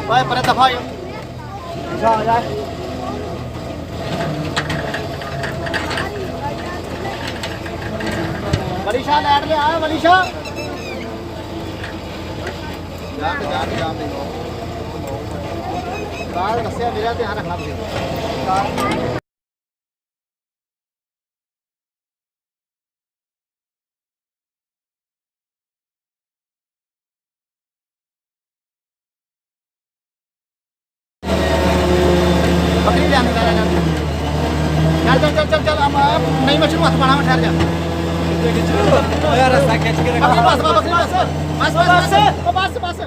ਓਏ ਪਰੇ ਦਫਾ ਹੋ ਜਾ ਜਾ ਵਲੀਸ਼ਾ ਲੈਟ ਲਿਆ ਵਲੀਸ਼ਾ ਜਾ ਬਾਹਰ ਦੱਸਿਆ ਮੇਰਾ ਧਿਆਨ ਰੱਖਣਾ ਤੁਸੀਂ ਬੱਕਰੀ ਲਿਆਂਦੀ ਚੱਲ ਨਹੀਂ ਮਛਰੂ ਹੱਥ ਪਾਣਾ ਮੈਂ ਠਹਿਰ ਜਾ ਯਾਰ ਰਸਤਾ ਖਿੱਚ ਕੇ ਰੱਖ ਬਸ